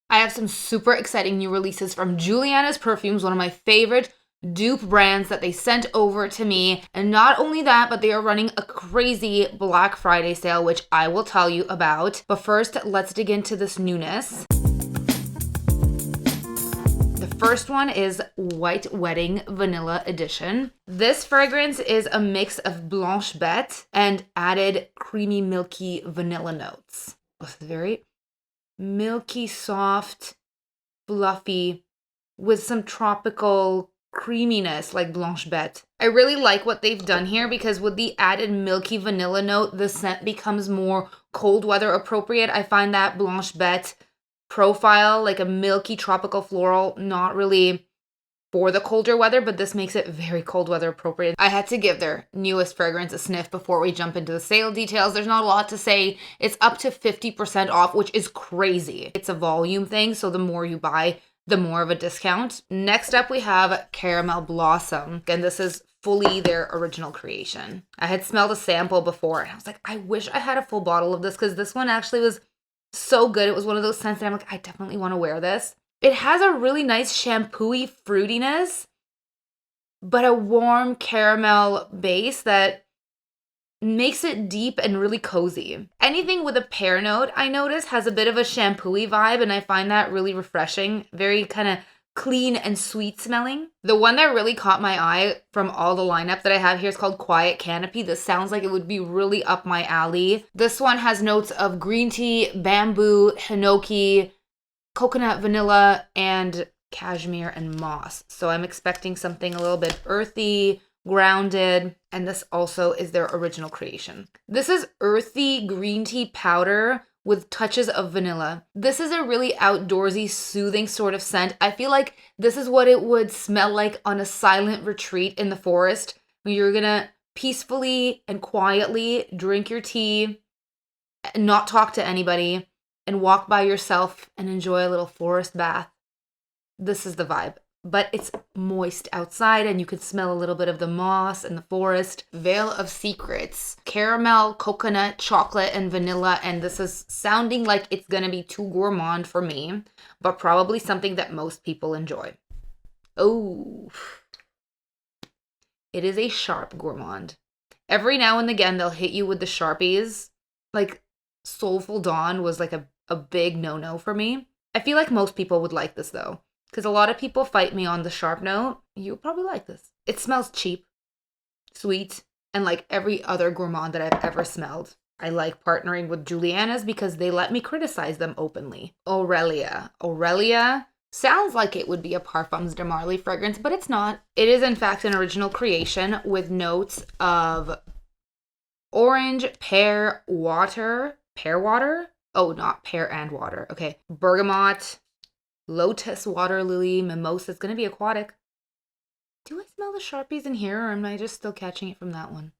I have some super exciting new releases from Juliana's Perfumes, one of my favorite dupe brands that they sent over to me. And not only that, but they are running a crazy Black Friday sale, which I will tell you about. But first, let's dig into this newness. The first one is White Wedding Vanilla Edition. This fragrance is a mix of Blanche Bête and added creamy, milky vanilla notes. It's very milky, soft, fluffy, with some tropical creaminess like Blanche Bête. I really like what they've done here because with the added milky vanilla note, the scent becomes more cold weather appropriate. I find that Blanche Bête profile, like a milky tropical floral, not really for the colder weather, but this makes it very cold weather appropriate. I had to give their newest fragrance a sniff before we jump into the sale details. There's not a lot to say. It's up to 50% off, which is crazy. It's a volume thing, so the more you buy, the more of a discount. Next up, we have Caramel Blossom, and this is fully their original creation. I had smelled a sample before, and I was like, I wish I had a full bottle of this, because this one actually was so good. It was one of those scents that I'm like, I definitely want to wear this. It has a really nice shampooy fruitiness, but a warm caramel base that makes it deep and really cozy. Anything with a pear note, I notice, has a bit of a shampooy vibe, and I find that really refreshing. Very kind of clean and sweet smelling. The one that really caught my eye from all the lineup that I have here is called Quiet Canopy. This sounds like it would be really up my alley. This one has notes of green tea, bamboo, hinoki, coconut, vanilla, and cashmere and moss. So I'm expecting something a little bit earthy, grounded, and this also is their original creation. This is earthy green tea powder with touches of vanilla. This is a really outdoorsy, soothing sort of scent. I feel like this is what it would smell like on a silent retreat in the forest, when you're gonna peacefully and quietly drink your tea, and not talk to anybody, and walk by yourself and enjoy a little forest bath. This is the vibe. But it's moist outside and you can smell a little bit of the moss and the forest. Veil of Secrets. Caramel, coconut, chocolate, and vanilla. And this is sounding like it's gonna be too gourmand for me, but probably something that most people enjoy. Oh. It is a sharp gourmand. Every now and again, they'll hit you with the Sharpies. Like, Soulful Dawn was like a big no-no for me. I feel like most people would like this though, because a lot of people fight me on the sharp note. You'll probably like this. It smells cheap, sweet, and like every other gourmand that I've ever smelled. I like partnering with Juliana's because they let me criticize them openly. Aurelia. Aurelia sounds like it would be a Parfums de Marly fragrance, but it's not. It is in fact an original creation with notes of orange, pear, water. Pear water? Oh, not pear and water. Okay. Bergamot, lotus, water lily, mimosa. It's going to be aquatic. Do I smell the Sharpies in here, or am I just still catching it from that one?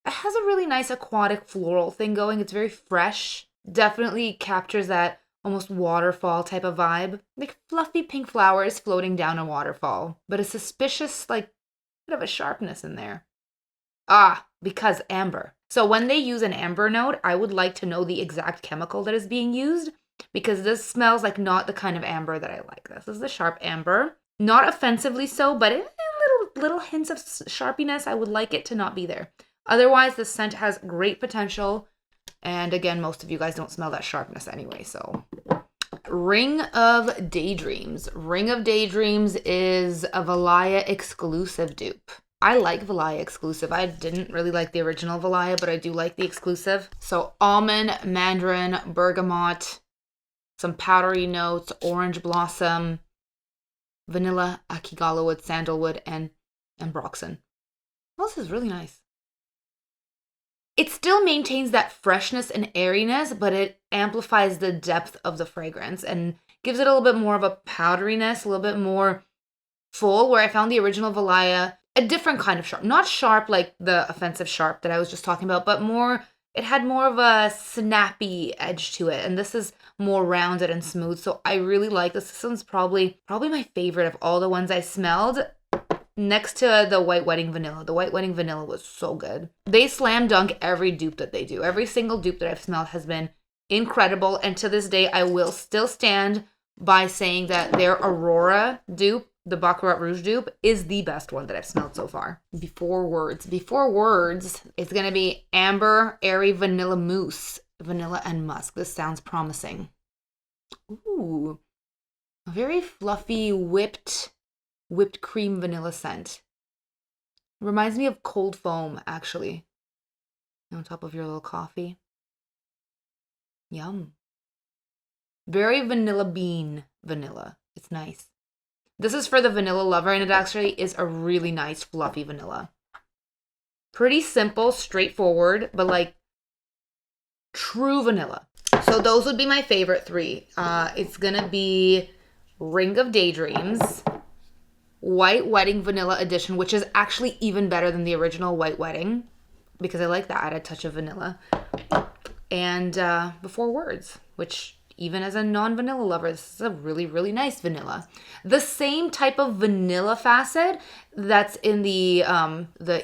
It has a really nice aquatic floral thing going. It's very fresh. Definitely captures that almost waterfall type of vibe. Like fluffy pink flowers floating down a waterfall. But a suspicious, like, bit of a sharpness in there. Ah, because amber. So when they use an amber note, I would like to know the exact chemical that is being used, because this smells like not the kind of amber that I like. This is the sharp amber. Not offensively so, but little hints of sharpiness. I would like it to not be there. Otherwise, the scent has great potential. And again, most of you guys don't smell that sharpness anyway, so. Ring of Daydreams. Ring of Daydreams is a Valaya exclusive dupe. I like Valaya exclusive. I didn't really like the original Valaya, but I do like the exclusive. So almond, mandarin, bergamot, some powdery notes, orange blossom, vanilla, akigala wood, sandalwood, and ambroxan. This is really nice. It still maintains that freshness and airiness, but it amplifies the depth of the fragrance and gives it a little bit more of a powderiness, a little bit more full, where I found the original Valaya a different kind of sharp. Not sharp like the offensive sharp that I was just talking about, but more, it had more of a snappy edge to it. And this is more rounded and smooth. So I really like this. This one's probably my favorite of all the ones I smelled, next to the White Wedding Vanilla. The White Wedding Vanilla was so good. They slam dunk every dupe that they do. Every single dupe that I've smelled has been incredible. And to this day, I will still stand by saying that their Aurora dupe, the Baccarat Rouge dupe, is the best one that I've smelled so far. Before Words, it's going to be Amber Airy Vanilla Mousse, vanilla and musk. This sounds promising. Ooh, a very fluffy whipped cream vanilla scent. Reminds me of cold foam, actually. On top of your little coffee. Yum. Very vanilla bean vanilla. It's nice. This is for the vanilla lover, and it actually is a really nice fluffy vanilla. Pretty simple, straightforward, but like true vanilla. So those would be my favorite three. It's gonna be Ring of Daydreams, White Wedding Vanilla Edition, which is actually even better than the original White Wedding, because I like that added touch of vanilla. And Before Words, which even as a non-vanilla lover, this is a really, really nice vanilla. The same type of vanilla facet that's in the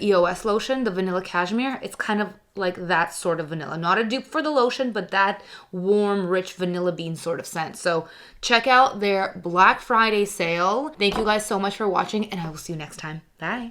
EOS lotion, the Vanilla Cashmere, it's kind of like that sort of vanilla. Not a dupe for the lotion, but that warm, rich vanilla bean sort of scent. So check out their Black Friday sale. Thank you guys so much for watching, and I will see you next time. Bye.